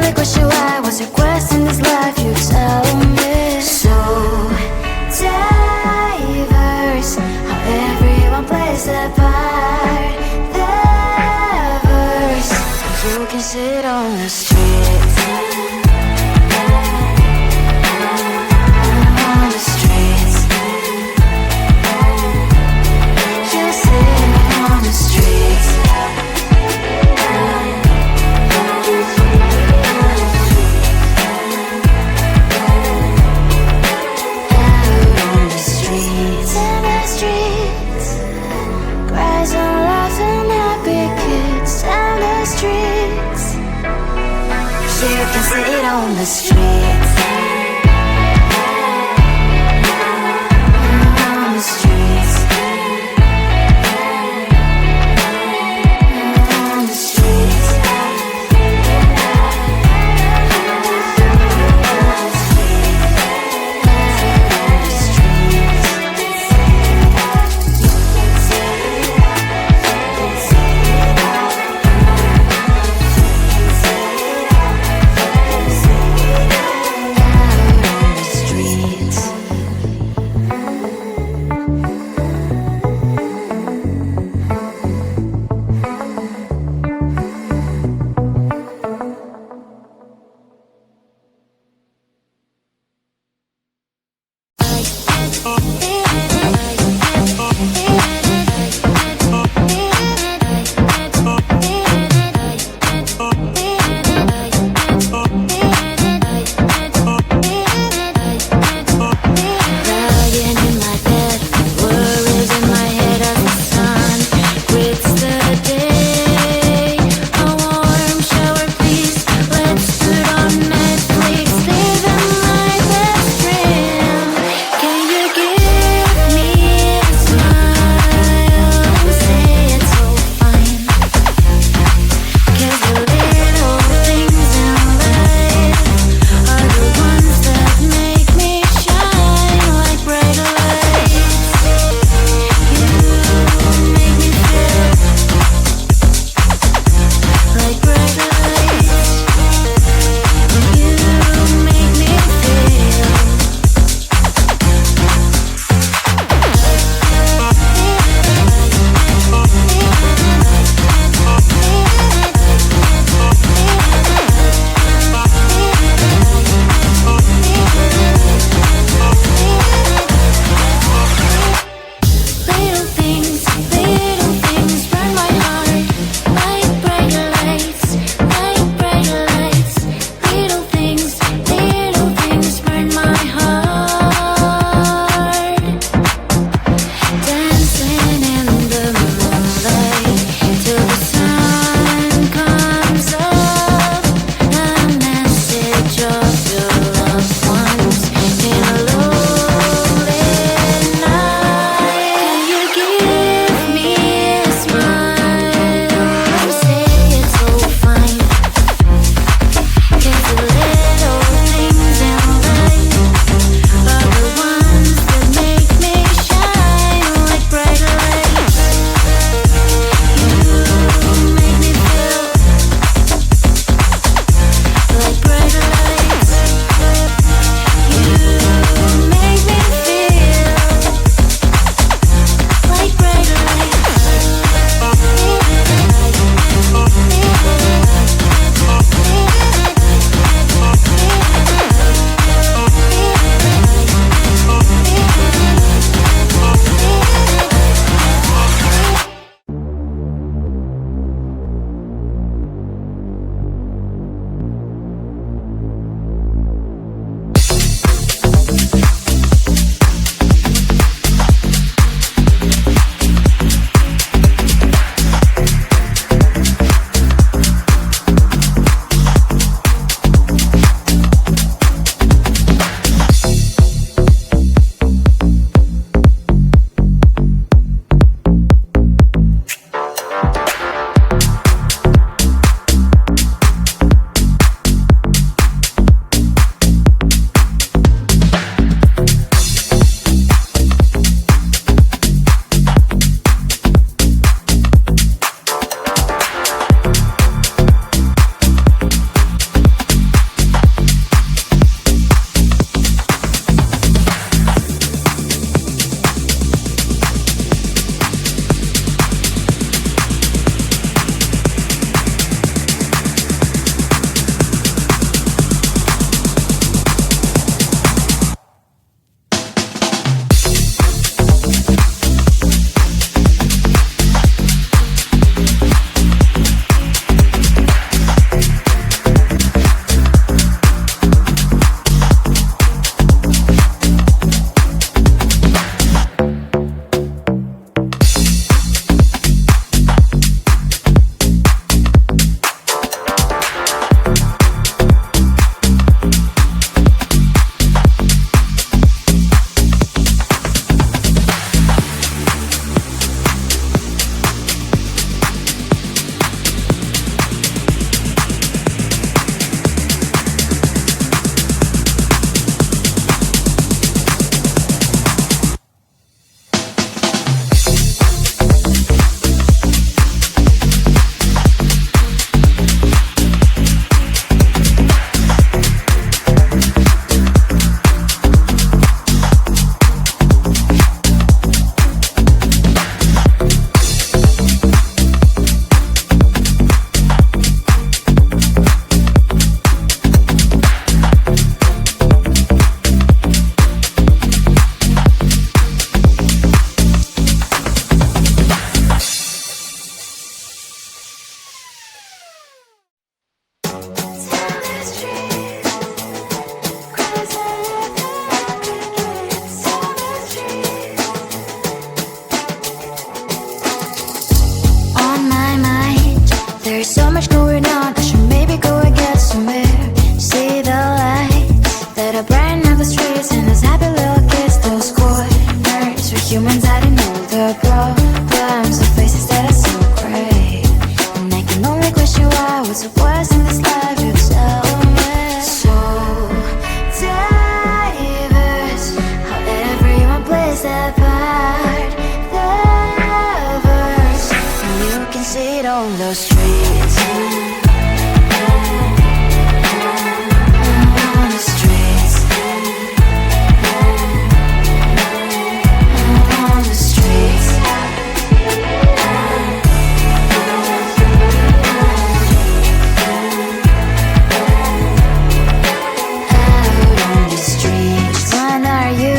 big question, why was your quest in this life? You tell me. So diverse, how everyone plays their part. Their verse, you can sit on the street. On the streets, you sit on the streets. You can sit on the streets. On the streets. On the streets. On my mind, there's so much going on. I should maybe go and get somewhere. See the lights that are brighten up the streets, and those happy little kids, those corners where humans hiding all the problems, the faces that are so gray. And I can only question why, what's the worst in this life, you tell me. So diverse, how everyone plays their part. The verse, and you can see it on those streets. On the streets. On the streets. Out on the streets. When are you?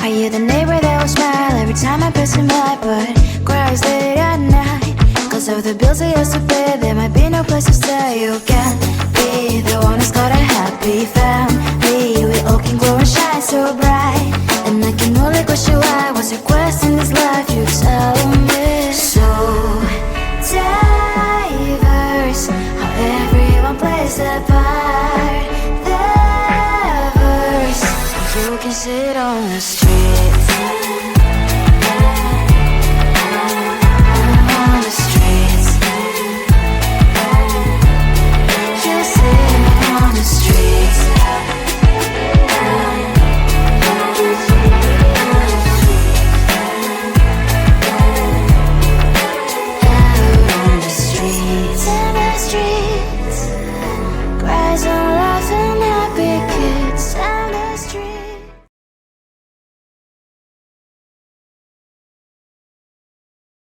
Are you the neighbor that will smile every time I pass him by, but cries late at night? Cause of the bills I used to pay, there might be no place to stay. You can't be the one who's got a happy family. We all can glow and shine so bright, and I can only question why. What's your quest in this life, you tell me.